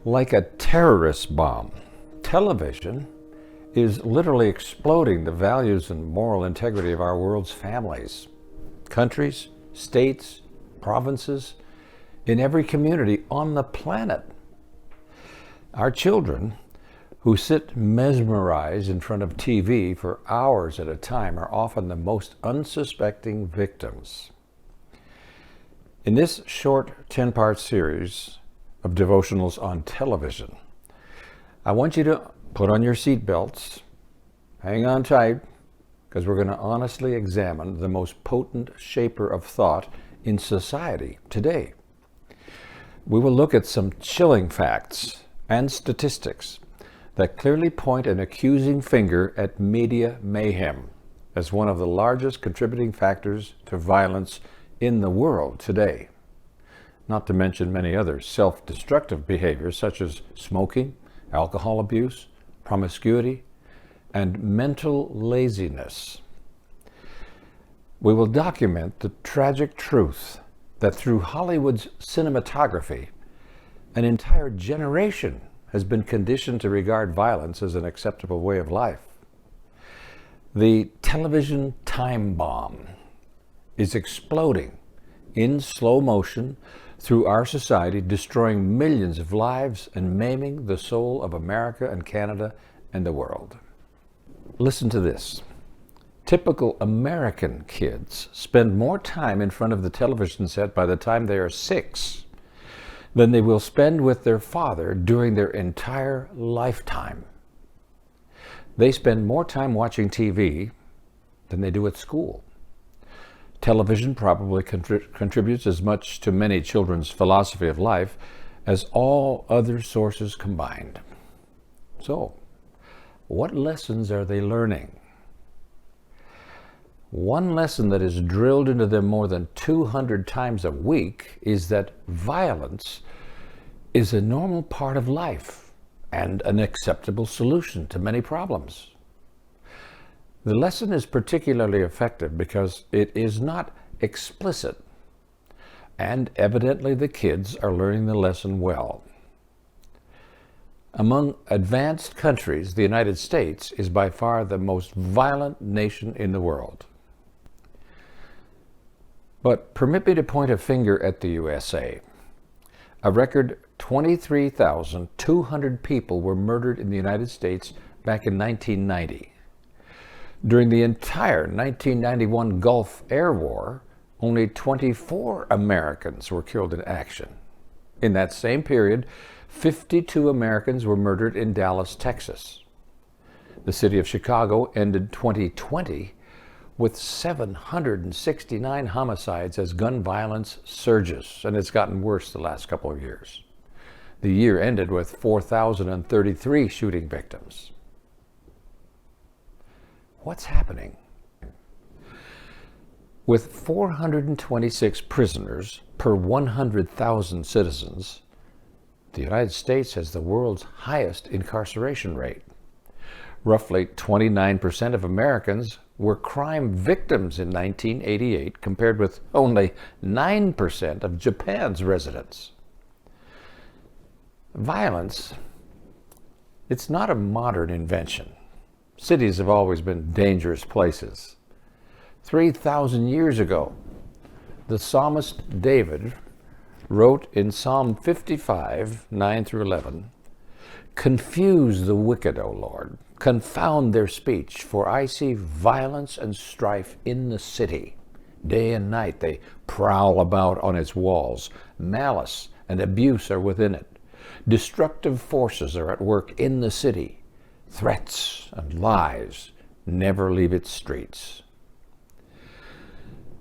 Like a terrorist bomb, television is literally exploding the values and moral integrity of our world's families, countries, states, provinces, in every community on the planet. Our children, who sit mesmerized in front of TV for hours at a time, are often the most unsuspecting victims. In this short 10-part series of devotionals on television, I want you to put on your seatbelts, hang on tight, because we're going to honestly examine the most potent shaper of thought in society today. We will look at some chilling facts and statistics that clearly point an accusing finger at media mayhem as one of the largest contributing factors to violence in the world today. Not to mention many other self-destructive behaviors such as smoking, alcohol abuse, promiscuity, and mental laziness. We will document the tragic truth that through Hollywood's cinematography, an entire generation has been conditioned to regard violence as an acceptable way of life. The television time bomb is exploding in slow motion through our society, destroying millions of lives and maiming the soul of America and Canada and the world. Listen to this. Typical American kids spend more time in front of the television set by the time they are 6 than they will spend with their father during their entire lifetime. They spend more time watching TV than they do at school. Television probably contributes as much to many children's philosophy of life as all other sources combined. So, what lessons are they learning? One lesson that is drilled into them more than 200 times a week is that violence is a normal part of life and an acceptable solution to many problems. The lesson is particularly effective because it is not explicit, and evidently the kids are learning the lesson well. Among advanced countries, the United States is by far the most violent nation in the world. But permit me to point a finger at the USA. A record 23,200 people were murdered in the United States back in 1990. During the entire 1991 Gulf Air War, only 24 Americans were killed in action. In that same period, 52 Americans were murdered in Dallas, Texas. The city of Chicago ended 2020 with 769 homicides as gun violence surges, and it's gotten worse the last couple of years. The year ended with 4,033 shooting victims. What's happening? With 426 prisoners per 100,000 citizens, the United States has the world's highest incarceration rate. Roughly 29% of Americans were crime victims in 1988, compared with only 9% of Japan's residents. Violence, it's not a modern invention. Cities have always been dangerous places. 3,000 years ago, the psalmist David wrote in Psalm 55, 9 through 11, "Confuse the wicked, O Lord, confound their speech, for I see violence and strife in the city. Day and night they prowl about on its walls. Malice and abuse are within it. Destructive forces are at work in the city. Threats and lies never leave its streets."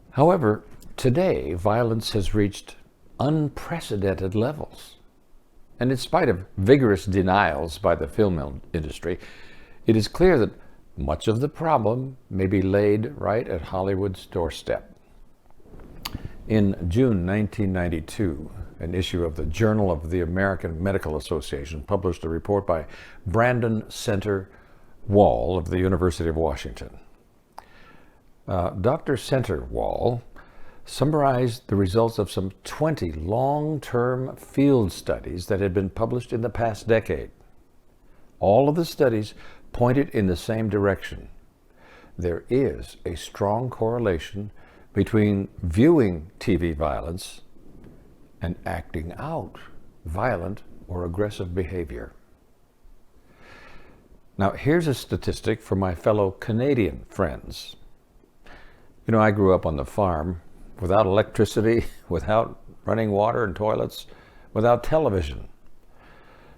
However, today violence has reached unprecedented levels. And in spite of vigorous denials by the film industry, it is clear that much of the problem may be laid right at Hollywood's doorstep. In June 1992, an issue of the Journal of the American Medical Association published a report by Brandon Center Wall of the University of Washington. Dr. Center Wall summarized the results of some 20 long-term field studies that had been published in the past decade. All of the studies pointed in the same direction. There is a strong correlation between viewing TV violence and acting out violent or aggressive behavior. Now, here's a statistic for my fellow Canadian friends. You know, I grew up on the farm without electricity, without running water and toilets, without television.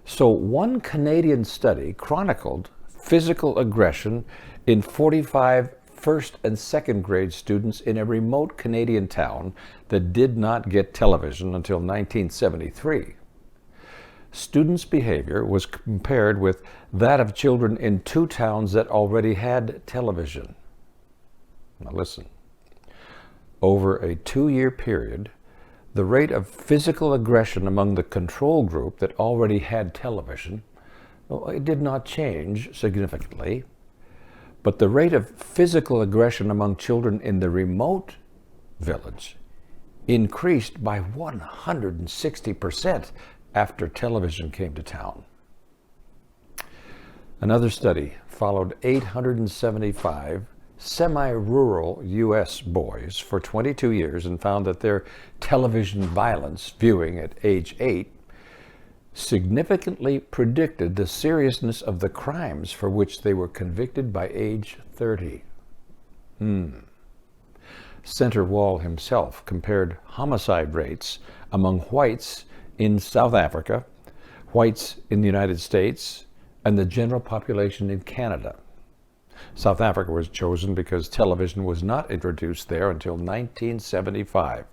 So one Canadian study chronicled physical aggression in 45 first and second grade students in a remote Canadian town that did not get television until 1973. Students' behavior was compared with that of children in two towns that already had television. Now listen, over a 2-year period, the rate of physical aggression among the control group that already had television, well, it did not change significantly, but the rate of physical aggression among children in the remote village increased by 160% after television came to town. Another study followed 875 semi-rural U.S. boys for 22 years and found that their television violence viewing at age 8 significantly predicted the seriousness of the crimes for which they were convicted by age 30. Senator Wall himself compared homicide rates among whites in South Africa, whites in the United States, and the general population in Canada. South Africa was chosen because television was not introduced there until 1975.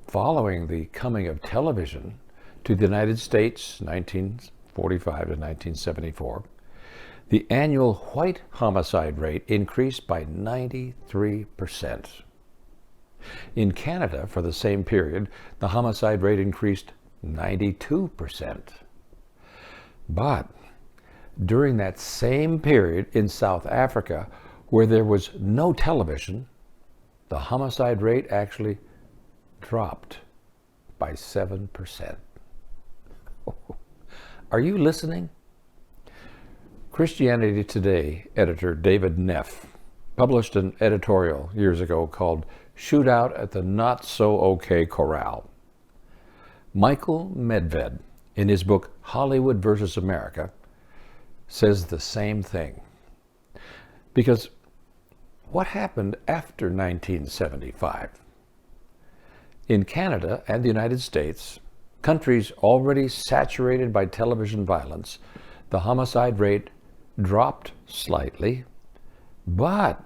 Following the coming of television to the United States, 1945 to 1974, the annual white homicide rate increased by 93%. In Canada, for the same period, the homicide rate increased 92%. But during that same period in South Africa, where there was no television, the homicide rate actually dropped by 7%. Are you listening? Christianity Today editor David Neff published an editorial years ago called Shootout at the Not So Okay Corral. Michael Medved, in his book Hollywood versus America, says the same thing. Because what happened after 1975? In Canada and the United States, countries already saturated by television violence, the homicide rate dropped slightly, but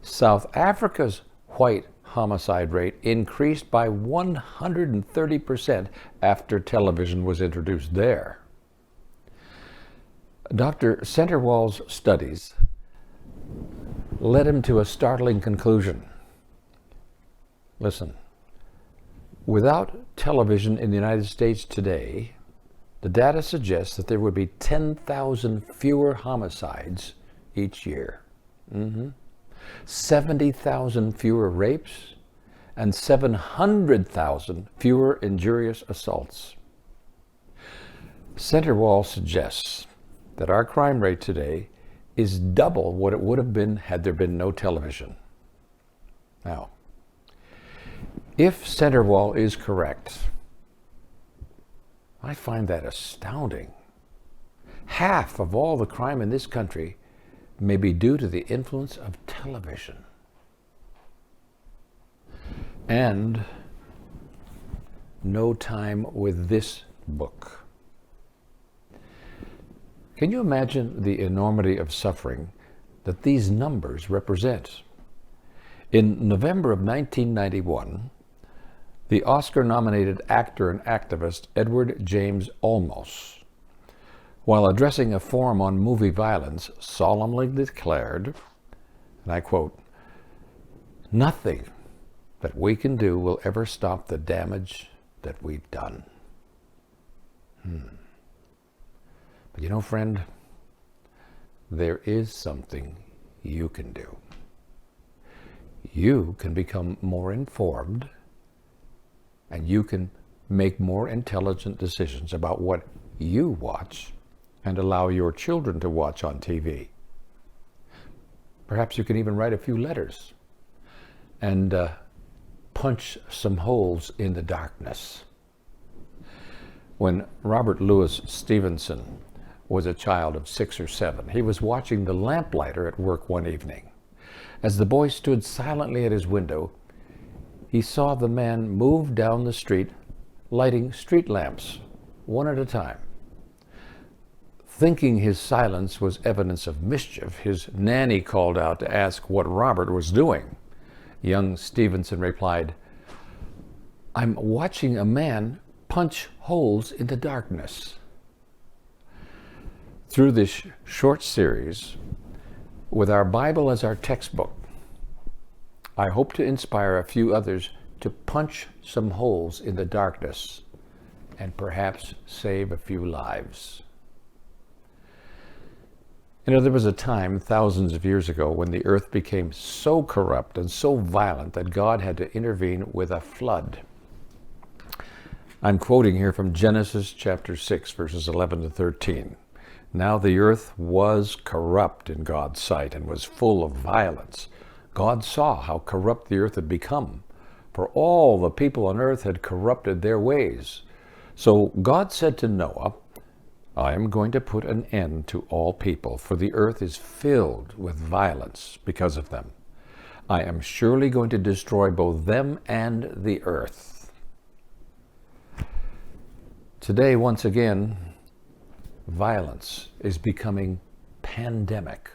South Africa's white homicide rate increased by 130% after television was introduced there. Dr. Centerwall's studies led him to a startling conclusion. Listen, without television in the United States today, the data suggests that there would be 10,000 fewer homicides each year. 70,000 fewer rapes, and 700,000 fewer injurious assaults. Centerwall suggests that our crime rate today is double what it would have been had there been no television. Now, if Centerwall is correct, I find that astounding. Half of all the crime in this country may be due to the influence of television. And no time with this book. Can you imagine the enormity of suffering that these numbers represent? In November of 1991, the Oscar-nominated actor and activist Edward James Olmos, while addressing a forum on movie violence, solemnly declared, and I quote, "Nothing that we can do will ever stop the damage that we've done." But you know, friend, there is something you can do. you can become more informed and you can make more intelligent decisions about what you watch and allow your children to watch on TV. Perhaps you can even write a few letters and punch some holes in the darkness. When Robert Louis Stevenson was a child of 6 or 7, he was watching the lamplighter at work one evening. As the boy stood silently at his window, he saw the man move down the street, lighting street lamps, one at a time. Thinking his silence was evidence of mischief, his nanny called out to ask what Robert was doing. Young Stevenson replied, "I'm watching a man punch holes in the darkness." Through this short series, with our Bible as our textbook, I hope to inspire a few others to punch some holes in the darkness and perhaps save a few lives. You know, there was a time thousands of years ago when the earth became so corrupt and so violent that God had to intervene with a flood. I'm quoting here from Genesis chapter 6, verses 11 to 13. Now the earth was corrupt in God's sight and was full of violence. God saw how corrupt the earth had become, for all the people on earth had corrupted their ways. So God said to Noah, "I am going to put an end to all people, for the earth is filled with violence because of them. I am surely going to destroy both them and the earth." Today, once again, violence is becoming pandemic.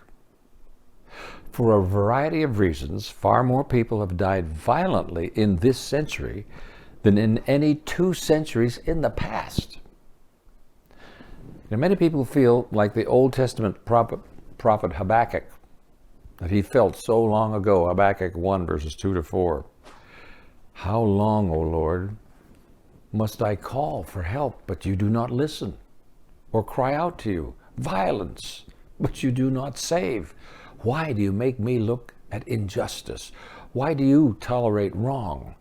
For a variety of reasons, far more people have died violently in this century than in any 2 centuries in the past. Many people feel like the Old Testament prophet Habakkuk, that he felt so long ago, Habakkuk 1, verses 2 to 4. "How long, O Lord, must I call for help, but you do not listen? Or cry out to you, violence, but you do not save? Why do you make me look at injustice? Why do you tolerate wrong?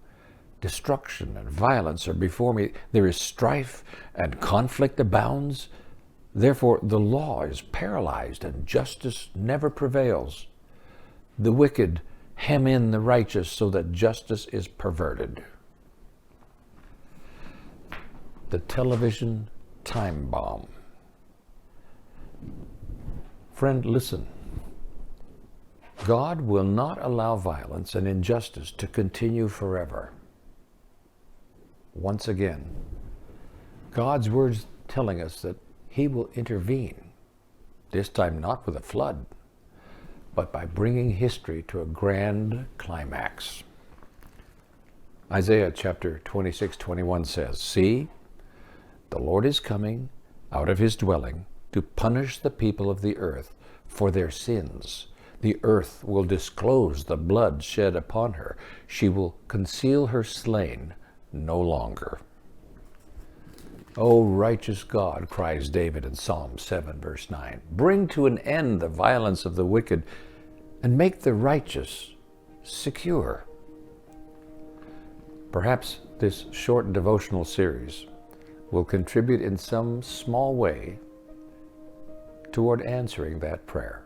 Destruction and violence are before me. There is strife and conflict abounds. Therefore the law is paralyzed and justice never prevails. The wicked hem in the righteous so that justice is perverted." The television time bomb. Friend, listen. God will not allow violence and injustice to continue forever. Once again, God's word's telling us that He will intervene, this time not with a flood, but by bringing history to a grand climax. Isaiah chapter 26:21 says, "See, the Lord is coming out of His dwelling to punish the people of the earth for their sins. The earth will disclose the blood shed upon her. She will conceal her slain no longer." "O righteous God," cries David in Psalm 7, verse 9, "bring to an end the violence of the wicked and make the righteous secure." Perhaps this short devotional series will contribute in some small way toward answering that prayer.